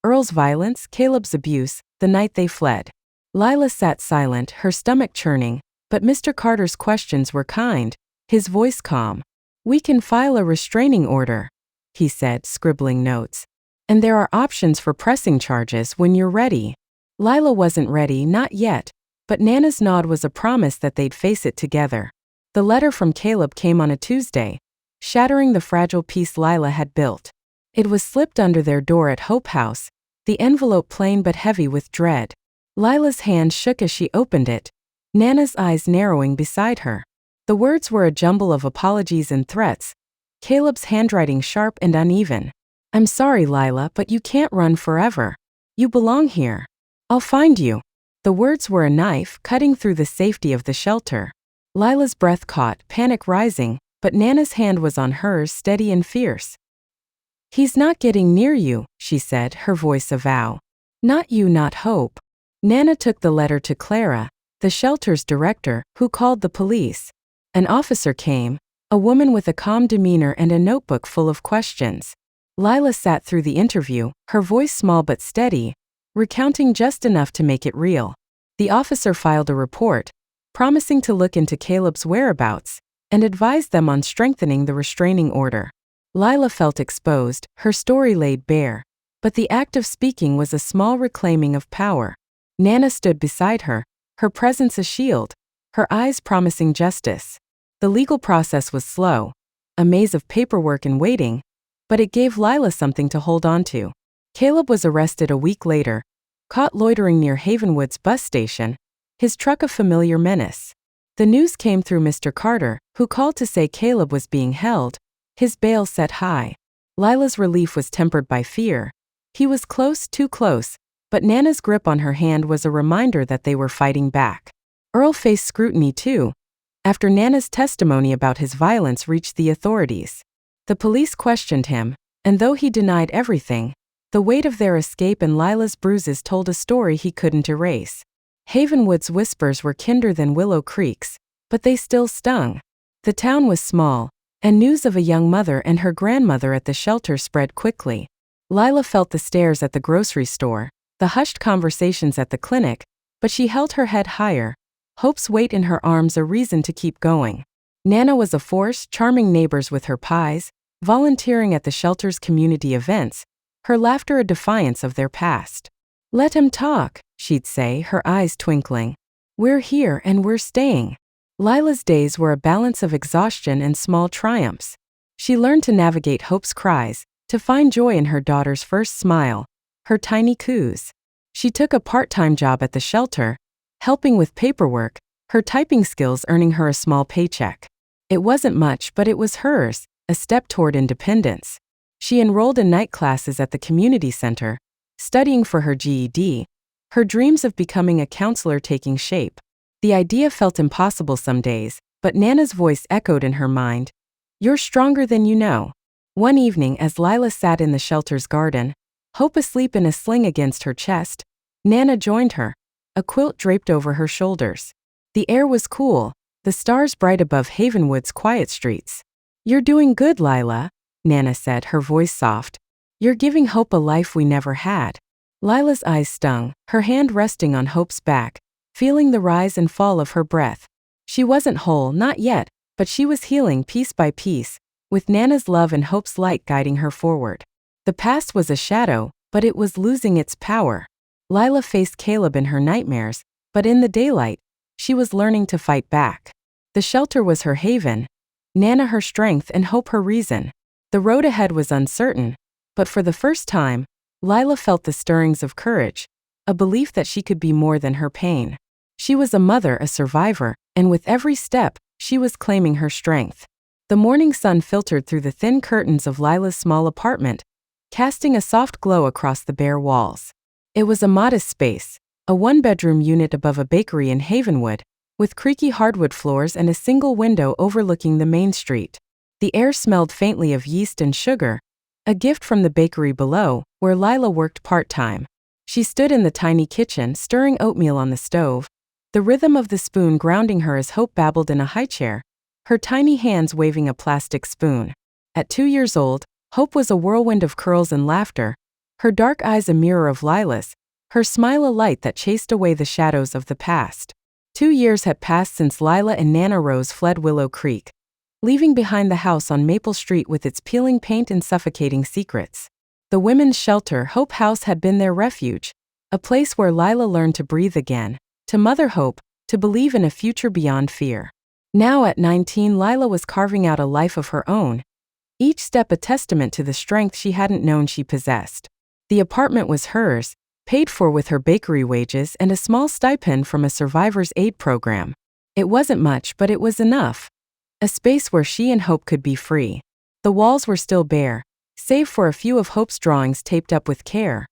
Earl's violence, Caleb's abuse, the night they fled. Lila sat silent, her stomach churning, but Mr. Carter's questions were kind, his voice calm. "We can file a restraining order," he said, scribbling notes. "And there are options for pressing charges when you're ready." Lila wasn't ready, not yet, but Nana's nod was a promise that they'd face it together. The letter from Caleb came on a Tuesday, shattering the fragile peace Lila had built. It was slipped under their door at Hope House, the envelope plain but heavy with dread. Lila's hand shook as she opened it, Nana's eyes narrowing beside her. The words were a jumble of apologies and threats, Caleb's handwriting sharp and uneven. "I'm sorry, Lila, but you can't run forever. You belong here. I'll find you." The words were a knife cutting through the safety of the shelter. Lila's breath caught, panic rising, but Nana's hand was on hers, steady and fierce. "He's not getting near you," she said, her voice a vow. "Not you, not Hope." Nana took the letter to Clara, the shelter's director, who called the police. An officer came, a woman with a calm demeanor and a notebook full of questions. Lila sat through the interview, her voice small but steady, recounting just enough to make it real. The officer filed a report, promising to look into Caleb's whereabouts and advise them on strengthening the restraining order. Lila felt exposed, her story laid bare, but the act of speaking was a small reclaiming of power. Nana stood beside her, her presence a shield, her eyes promising justice. The legal process was slow, a maze of paperwork and waiting, but it gave Lila something to hold on to. Caleb was arrested a week later, caught loitering near Havenwood's bus station, his truck a familiar menace. The news came through Mr. Carter, who called to say Caleb was being held, his bail set high. Lila's relief was tempered by fear. He was close, too close, but Nana's grip on her hand was a reminder that they were fighting back. Earl faced scrutiny too, after Nana's testimony about his violence reached the authorities. The police questioned him, and though he denied everything, the weight of their escape and Lila's bruises told a story he couldn't erase. Havenwood's whispers were kinder than Willow Creek's, but they still stung. The town was small, and news of a young mother and her grandmother at the shelter spread quickly. Lila felt the stares at the grocery store, the hushed conversations at the clinic, but she held her head higher, Hope's weight in her arms a reason to keep going. Nana was a force, charming neighbors with her pies, volunteering at the shelter's community events, her laughter a defiance of their past. "Let him talk," she'd say, her eyes twinkling. "We're here and we're staying." Lila's days were a balance of exhaustion and small triumphs. She learned to navigate Hope's cries, to find joy in her daughter's first smile, her tiny coos. She took a part-time job at the shelter, helping with paperwork, her typing skills earning her a small paycheck. It wasn't much, but it was hers, a step toward independence. She enrolled in night classes at the community center, studying for her GED, her dreams of becoming a counselor taking shape. The idea felt impossible some days, but Nana's voice echoed in her mind. "You're stronger than you know." One evening as Lila sat in the shelter's garden, Hope asleep in a sling against her chest, Nana joined her, a quilt draped over her shoulders. The air was cool, the stars bright above Havenwood's quiet streets. "You're doing good, Lila," Nana said, her voice soft. "You're giving Hope a life we never had." Lila's eyes stung, her hand resting on Hope's back, feeling the rise and fall of her breath. She wasn't whole, not yet, but she was healing piece by piece, with Nana's love and Hope's light guiding her forward. The past was a shadow, but it was losing its power. Lila faced Caleb in her nightmares, but in the daylight, she was learning to fight back. The shelter was her haven, Nana her strength and Hope her reason. The road ahead was uncertain, but for the first time, Lila felt the stirrings of courage, a belief that she could be more than her pain. She was a mother, a survivor, and with every step, she was claiming her strength. The morning sun filtered through the thin curtains of Lila's small apartment, casting a soft glow across the bare walls. It was a modest space, a one-bedroom unit above a bakery in Havenwood, with creaky hardwood floors and a single window overlooking the main street. The air smelled faintly of yeast and sugar, a gift from the bakery below, where Lila worked part-time. She stood in the tiny kitchen, stirring oatmeal on the stove, the rhythm of the spoon grounding her as Hope babbled in a highchair, her tiny hands waving a plastic spoon. At 2 years old, Hope was a whirlwind of curls and laughter, her dark eyes a mirror of Lila's, her smile a light that chased away the shadows of the past. 2 years had passed since Lila and Nana Rose fled Willow Creek, leaving behind the house on Maple Street with its peeling paint and suffocating secrets. The women's shelter, Hope House, had been their refuge, a place where Lila learned to breathe again, to mother hope, to believe in a future beyond fear. Now at 19, Lila was carving out a life of her own, each step a testament to the strength she hadn't known she possessed. The apartment was hers, paid for with her bakery wages and a small stipend from a survivor's aid program. It wasn't much, but it was enough. A space where she and Hope could be free. The walls were still bare, save for a few of Hope's drawings taped up with care.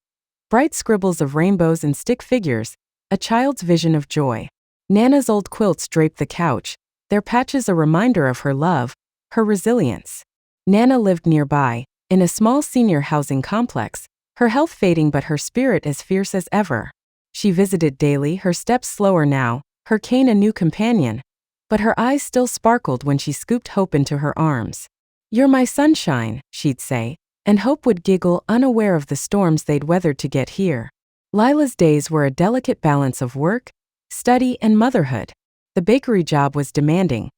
Bright scribbles of rainbows and stick figures, a child's vision of joy. Nana's old quilts draped the couch, their patches a reminder of her love, her resilience. Nana lived nearby, in a small senior housing complex, her health fading but her spirit as fierce as ever. She visited daily, her steps slower now, her cane a new companion, but her eyes still sparkled when she scooped Hope into her arms. "You're my sunshine," she'd say, and Hope would giggle, unaware of the storms they'd weathered to get here. Lila's days were a delicate balance of work, study, and motherhood. The bakery job was demanding.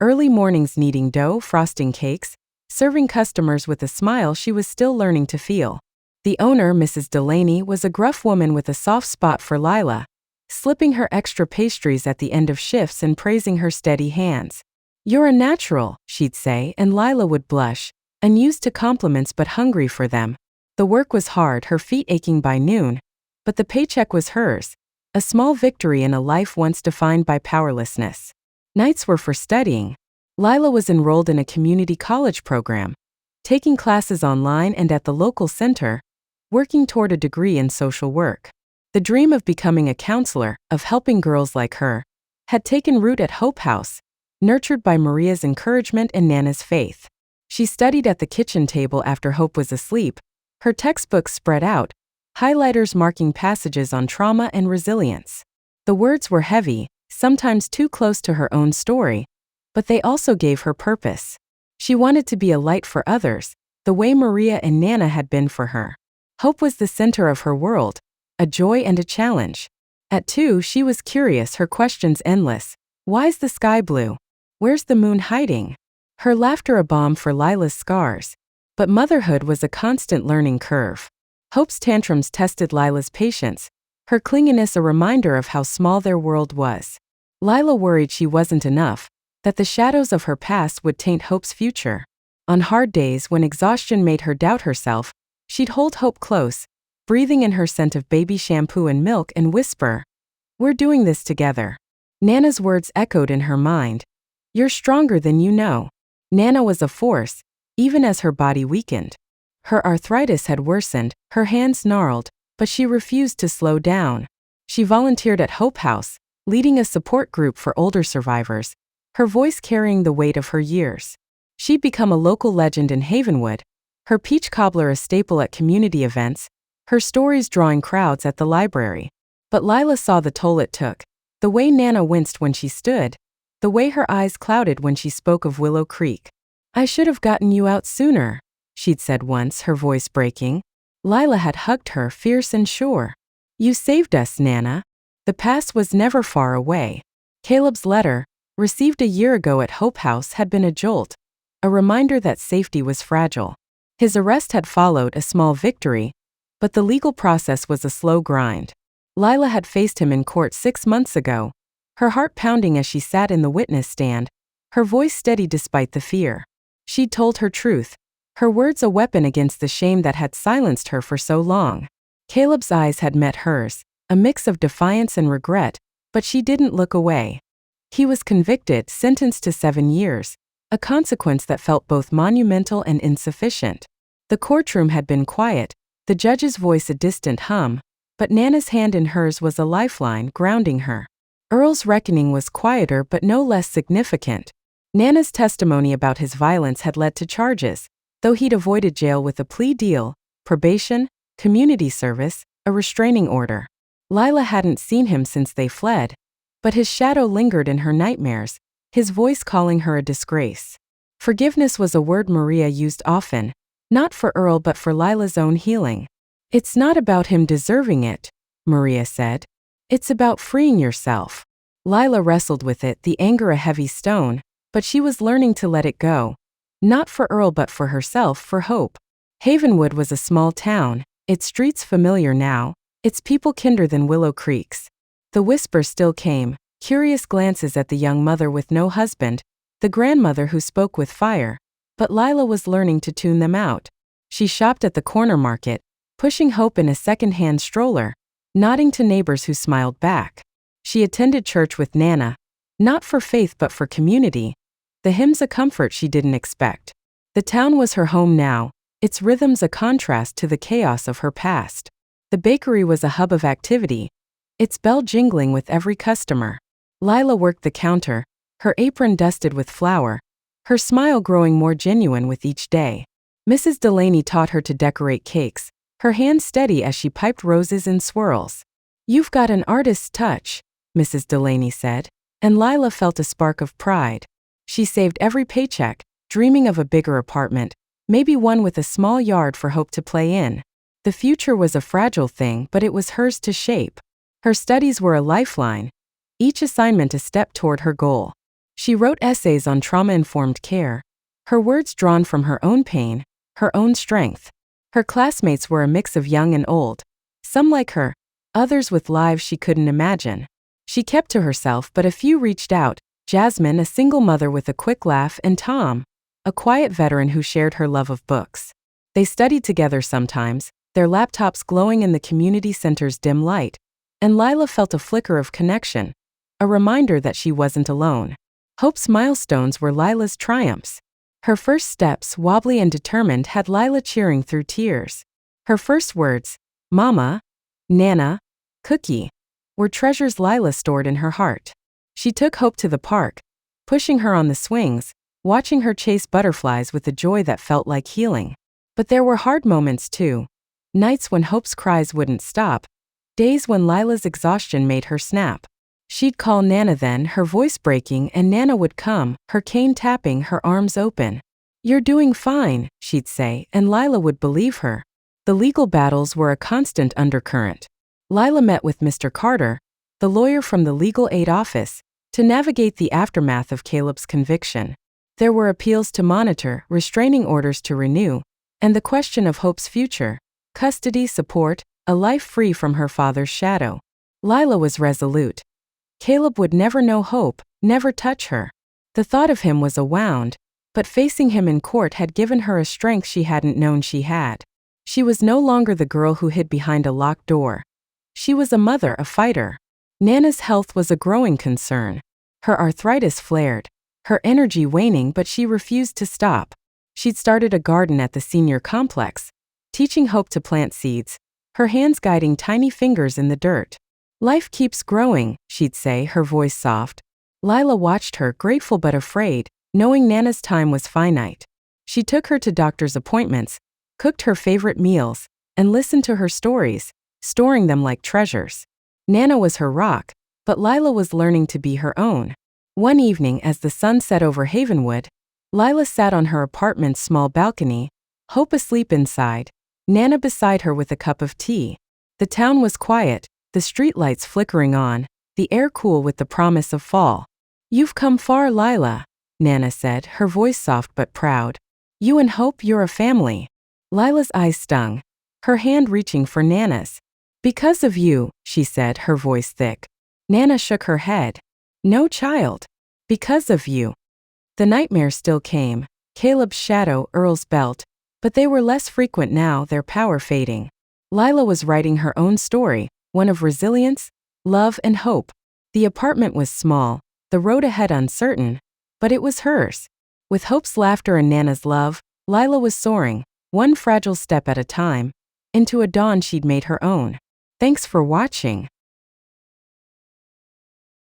Early mornings kneading dough, frosting cakes, serving customers with a smile she was still learning to feel. The owner, Mrs. Delaney, was a gruff woman with a soft spot for Lila, slipping her extra pastries at the end of shifts and praising her steady hands. "You're a natural," she'd say, and Lila would blush, unused to compliments but hungry for them. The work was hard, her feet aching by noon, but the paycheck was hers, a small victory in a life once defined by powerlessness. Nights were for studying. Lila was enrolled in a community college program, taking classes online and at the local center, working toward a degree in social work. The dream of becoming a counselor, of helping girls like her, had taken root at Hope House, nurtured by Maria's encouragement and Nana's faith. She studied at the kitchen table after Hope was asleep, her textbooks spread out, highlighters marking passages on trauma and resilience. The words were heavy, sometimes too close to her own story, but they also gave her purpose. She wanted to be a light for others, the way Maria and Nana had been for her. Hope was the center of her world, a joy and a challenge. At 2, she was curious, her questions endless. Why's the sky blue? Where's the moon hiding? Her laughter a balm for Lila's scars. But motherhood was a constant learning curve. Hope's tantrums tested Lila's patience, her clinginess a reminder of how small their world was. Lila worried she wasn't enough, that the shadows of her past would taint Hope's future. On hard days when exhaustion made her doubt herself, she'd hold Hope close, breathing in her scent of baby shampoo and milk, and whisper, "We're doing this together." Nana's words echoed in her mind. "You're stronger than you know." Nana was a force, even as her body weakened. Her arthritis had worsened, her hands gnarled, but she refused to slow down. She volunteered at Hope House, leading a support group for older survivors, her voice carrying the weight of her years. She'd become a local legend in Havenwood, her peach cobbler a staple at community events, her stories drawing crowds at the library. But Lila saw the toll it took, the way Nana winced when she stood, the way her eyes clouded when she spoke of Willow Creek. "I should have gotten you out sooner," she'd said once, her voice breaking. Lila had hugged her, fierce and sure. "You saved us, Nana." The past was never far away. Caleb's letter, received a year ago at Hope House, had been a jolt, a reminder that safety was fragile. His arrest had followed, a small victory, but the legal process was a slow grind. Lila had faced him in court 6 months ago, her heart pounding as she sat in the witness stand, her voice steady despite the fear. She'd told her truth, her words a weapon against the shame that had silenced her for so long. Caleb's eyes had met hers, a mix of defiance and regret, but she didn't look away. He was convicted, sentenced to 7 years, a consequence that felt both monumental and insufficient. The courtroom had been quiet, the judge's voice a distant hum, but Nana's hand in hers was a lifeline grounding her. Earl's reckoning was quieter but no less significant. Nana's testimony about his violence had led to charges, though he'd avoided jail with a plea deal, probation, community service, a restraining order. Lila hadn't seen him since they fled, but his shadow lingered in her nightmares, his voice calling her a disgrace. Forgiveness was a word Maria used often, not for Earl but for Lila's own healing. "It's not about him deserving it," Maria said. "It's about freeing yourself." Lila wrestled with it, the anger a heavy stone, but she was learning to let it go. Not for Earl but for herself, for hope. Havenwood was a small town, its streets familiar now, its people kinder than Willow Creek's. The whisper still came, curious glances at the young mother with no husband, the grandmother who spoke with fire, but Lila was learning to tune them out. She shopped at the corner market, pushing hope in a second-hand stroller, nodding to neighbors who smiled back. She attended church with Nana, not for faith but for community, the hymns a comfort she didn't expect. The town was her home now, its rhythms a contrast to the chaos of her past. The bakery was a hub of activity, its bell jingling with every customer. Lila worked the counter, her apron dusted with flour, her smile growing more genuine with each day. Mrs. Delaney taught her to decorate cakes, her hand steady as she piped roses in swirls. "You've got an artist's touch," Mrs. Delaney said, and Lila felt a spark of pride. She saved every paycheck, dreaming of a bigger apartment, maybe one with a small yard for Hope to play in. The future was a fragile thing, but it was hers to shape. Her studies were a lifeline, each assignment a step toward her goal. She wrote essays on trauma-informed care, her words drawn from her own pain, her own strength. Her classmates were a mix of young and old, some like her, others with lives she couldn't imagine. She kept to herself, but a few reached out, Jasmine, a single mother with a quick laugh, and Tom, a quiet veteran who shared her love of books. They studied together sometimes, their laptops glowing in the community center's dim light, and Lila felt a flicker of connection, a reminder that she wasn't alone. Hope's milestones were Lila's triumphs. Her first steps, wobbly and determined, had Lila cheering through tears. Her first words, "Mama," "Nana," "Cookie," were treasures Lila stored in her heart. She took Hope to the park, pushing her on the swings, watching her chase butterflies with a joy that felt like healing. But there were hard moments too. Nights when Hope's cries wouldn't stop, days when Lila's exhaustion made her snap. She'd call Nana then, her voice breaking, and Nana would come, her cane tapping, her arms open. "You're doing fine," she'd say, and Lila would believe her. The legal battles were a constant undercurrent. Lila met with Mr. Carter, the lawyer from the legal aid office, to navigate the aftermath of Caleb's conviction. There were appeals to monitor, restraining orders to renew, and the question of Hope's future, custody, support, a life free from her father's shadow. Lila was resolute. Caleb would never know Hope, never touch her. The thought of him was a wound, but facing him in court had given her a strength she hadn't known she had. She was no longer the girl who hid behind a locked door. She was a mother, a fighter. Nana's health was a growing concern. Her arthritis flared, her energy waning, but she refused to stop. She'd started a garden at the senior complex, teaching Hope to plant seeds, her hands guiding tiny fingers in the dirt. "Life keeps growing," she'd say, her voice soft. Lila watched her, grateful but afraid, knowing Nana's time was finite. She took her to doctor's appointments, cooked her favorite meals, and listened to her stories, storing them like treasures. Nana was her rock, but Lila was learning to be her own. One evening, as the sun set over Havenwood, Lila sat on her apartment's small balcony, Hope asleep inside, Nana beside her with a cup of tea. The town was quiet, the streetlights flickering on, the air cool with the promise of fall. "You've come far, Lila," Nana said, her voice soft but proud. "You and Hope, you're a family." Lila's eyes stung, her hand reaching for Nana's. "Because of you," she said, her voice thick. Nana shook her head. "No, child. Because of you." The nightmares still came, Caleb's shadow, Earl's belt, but they were less frequent now, their power fading. Lila was writing her own story, one of resilience, love, and hope. The apartment was small, the road ahead uncertain, but it was hers. With Hope's laughter and Nana's love, Lila was soaring, one fragile step at a time, into a dawn she'd made her own. Thanks for watching.